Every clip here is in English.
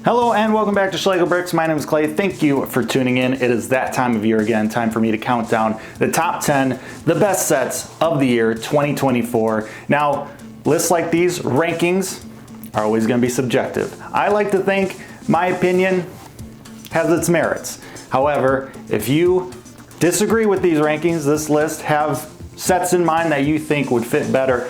Hello and welcome back to Schlegel Bricks. My name is Clay. Thank you for tuning in. It is that time of year again. Time for me to count down the top 10, the best sets of the year 2024. Now, lists like these, rankings, are always going to be subjective. I like to think my opinion has its merits. However, if you disagree with these rankings, this list, have sets in mind that you think would fit better,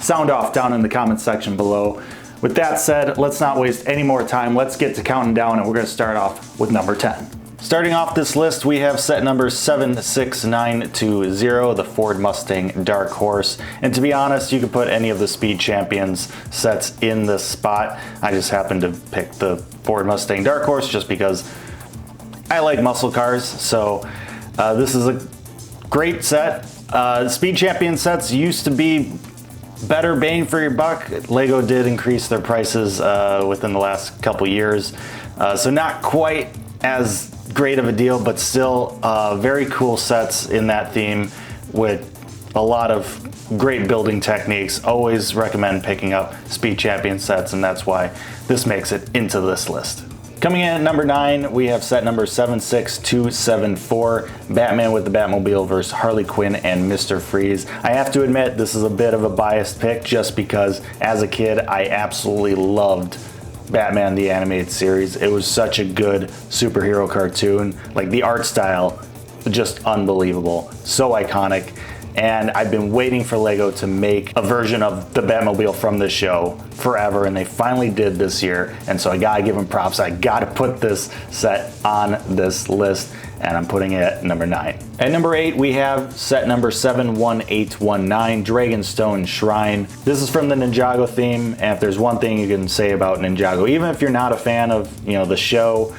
sound off down in the comments section below. With that said, let's not waste any more time. Let's get to counting down, and we're going to start off with number 10. Starting off this list, we have set number 76920, the Ford Mustang Dark Horse. And to be honest, you could put any of the Speed Champions sets in this spot. I just happened to pick the Ford Mustang Dark Horse just because I like muscle cars. So this is a great set. Speed Champion sets used to be better bang for your buck. Lego did increase their prices within the last couple years. So not quite as great of a deal, but still very cool sets in that theme with a lot of great building techniques. Always recommend picking up Speed Champion sets, and that's why this makes it into this list. Coming in at number 9, we have set number 76274, Batman with the Batmobile versus Harley Quinn and Mr. Freeze. I have to admit, this is a bit of a biased pick just because as a kid, I absolutely loved Batman the Animated Series. It was such a good superhero cartoon. Like, the art style, just unbelievable, so iconic. And I've been waiting for Lego to make a version of the Batmobile from this show forever, and they finally did this year. And so I gotta give them props. I gotta put this set on this list, and I'm putting it at number 9. At number 8, we have set number 71819, Dragonstone Shrine. This is from the Ninjago theme, and if there's one thing you can say about Ninjago, even if you're not a fan of the show,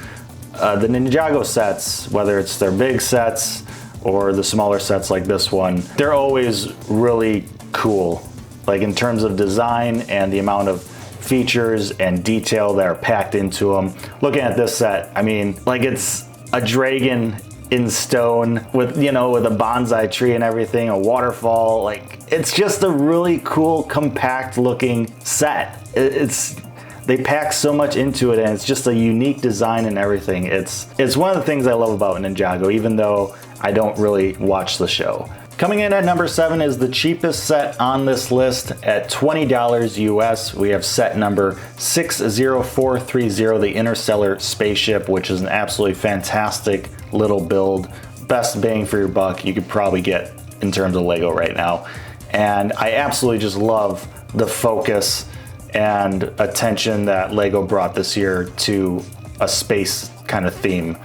the Ninjago sets, whether it's their big sets or the smaller sets like this one, they're always really cool. Like in terms of design and the amount of features and detail that are packed into them. Looking at this set, I mean, like it's a dragon in stone with, with a bonsai tree and everything, a waterfall. Like, it's just a really cool, compact looking set. They pack so much into it, and it's just a unique design and everything. It's one of the things I love about Ninjago, even though I don't really watch the show. Coming in at number 7 is the cheapest set on this list at $20 US. We have set number 60430, the Interstellar Spaceship, which is an absolutely fantastic little build. Best bang for your buck you could probably get in terms of Lego right now. And I absolutely just love the focus and attention that Lego brought this year to a space kind of theme.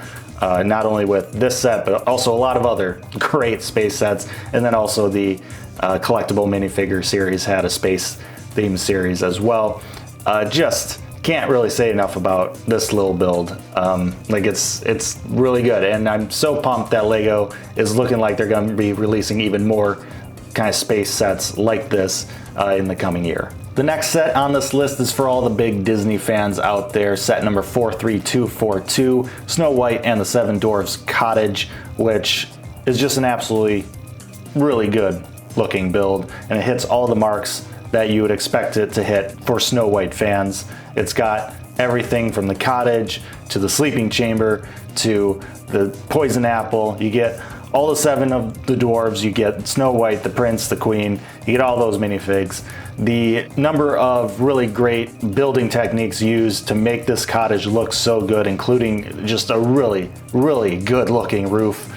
Not only with this set, but also a lot of other great space sets. And then also the collectible minifigure series had a space theme series as well. Just can't really say enough about this little build. Like it's really good. And I'm so pumped that Lego is looking like they're going to be releasing even more kind of space sets like this in the coming year. The next set on this list is for all the big Disney fans out there. Set number 43242, Snow White and the Seven Dwarfs Cottage, which is just an absolutely really good looking build, and it hits all the marks that you would expect it to hit for Snow White fans. It's got everything from the cottage to the sleeping chamber to the poison apple. You get all the 7 of the dwarves, you get Snow White, the prince, the queen, you get all those minifigs. The number of really great building techniques used to make this cottage look so good, including just a really, really good looking roof.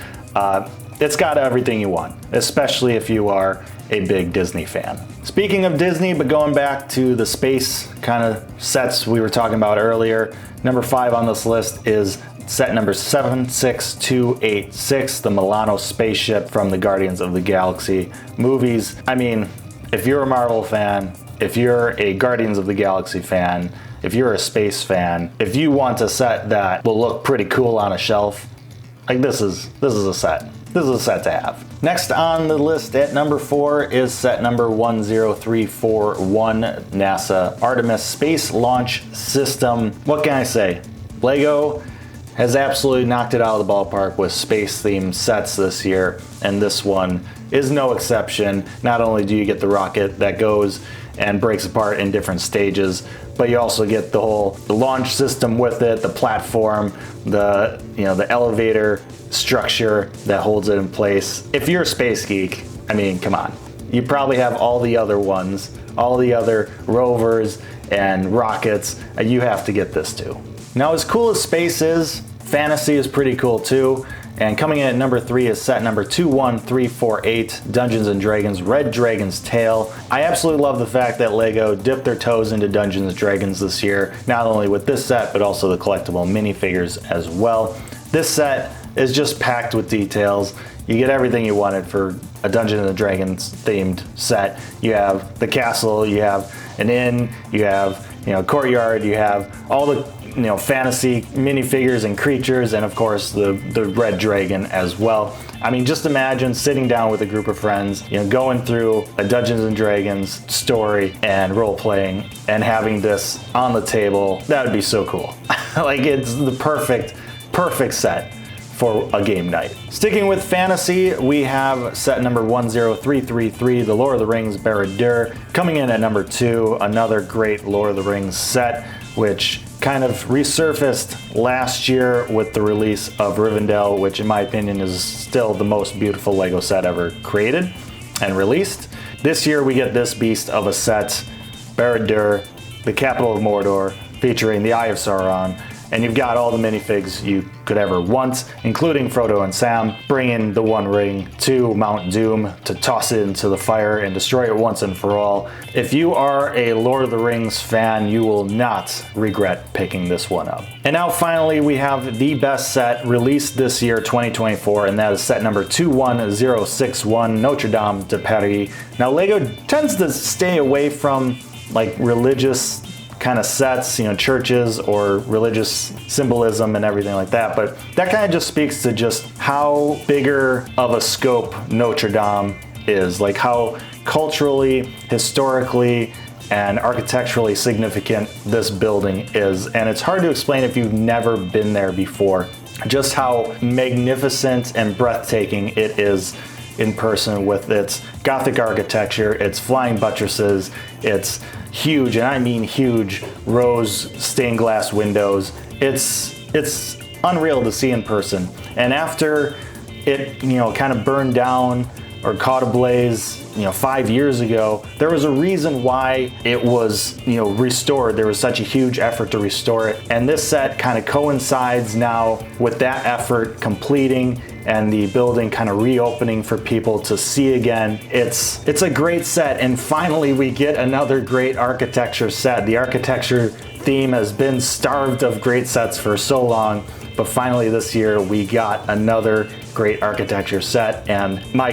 It's got everything you want, especially if you are a big Disney fan. Speaking of Disney, but going back to the space kind of sets we were talking about earlier, number 5 on this list is set number 76286, the Milano spaceship from the Guardians of the Galaxy movies. I mean, if you're a Marvel fan, if you're a Guardians of the Galaxy fan, if you're a space fan, if you want a set that will look pretty cool on a shelf, like this is a set. This is a set to have. Next on the list at number 4 is set number 10341, NASA Artemis Space Launch System. What can I say? Lego has absolutely knocked it out of the ballpark with space-themed sets this year, and this one is no exception. Not only do you get the rocket that goes and breaks apart in different stages. But you also get the launch system with it, the platform, the elevator structure that holds it in place. If you're a space geek, I mean, come on. You probably have all the other ones, all the other rovers and rockets. You have to get this too. Now, as cool as space is, fantasy is pretty cool too. And coming in at number 3 is set number 21348, Dungeons & Dragons Red Dragon's Tale. I absolutely love the fact that LEGO dipped their toes into Dungeons & Dragons this year, not only with this set, but also the collectible minifigures as well. This set is just packed with details. You get everything you wanted for a Dungeons & Dragons themed set. You have the castle, you have an inn, you have courtyard, you have all the fantasy minifigures and creatures, and of course the red dragon as well. I mean, just imagine sitting down with a group of friends, going through a Dungeons & Dragons story and role-playing and having this on the table. That would be so cool. Like, it's the perfect set for a game night. Sticking with fantasy, we have set number 10333, The Lord of the Rings Barad-dûr. Coming in at number 2, another great Lord of the Rings set, which kind of resurfaced last year with the release of Rivendell, which in my opinion is still the most beautiful LEGO set ever created and released. This year we get this beast of a set, Barad-dûr, the capital of Mordor, featuring the Eye of Sauron, and you've got all the minifigs you could ever want, including Frodo and Sam, bringing the One Ring to Mount Doom to toss it into the fire and destroy it once and for all. If you are a Lord of the Rings fan, you will not regret picking this one up. And now finally, we have the best set released this year, 2024, and that is set number 21061, Notre Dame de Paris. Now, LEGO tends to stay away from like religious kind of sets, churches or religious symbolism and everything like that, but that kind of just speaks to just how bigger of a scope Notre Dame is, like how culturally, historically, and architecturally significant this building is. And it's hard to explain if you've never been there before, just how magnificent and breathtaking it is in person, with its Gothic architecture, its flying buttresses, its huge, and I mean huge, rose stained glass windows. It's unreal to see in person. And after it, kind of burned down or caught ablaze, 5 years ago, there was a reason why it was, restored. There was such a huge effort to restore it. And this set kind of coincides now with that effort completing and the building kind of reopening for people to see again. It's a great set, and finally we get another great architecture set. The architecture theme has been starved of great sets for so long, but finally this year we got another great architecture set, and my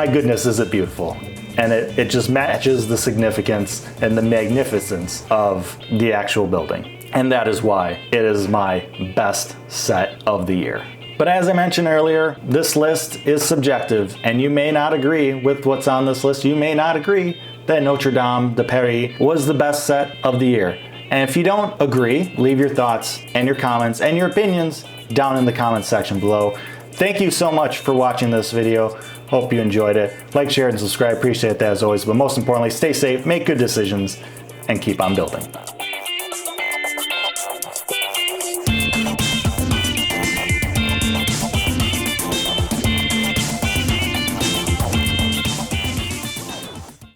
goodness, is it beautiful. And it just matches the significance and the magnificence of the actual building. And that is why it is my best set of the year. But as I mentioned earlier, this list is subjective, and you may not agree with what's on this list. You may not agree that Notre Dame de Paris was the best set of the year. And if you don't agree, leave your thoughts and your comments and your opinions down in the comments section below. Thank you so much for watching this video. Hope you enjoyed it. Like, share, and subscribe. Appreciate that as always. But most importantly, stay safe, make good decisions, and keep on building.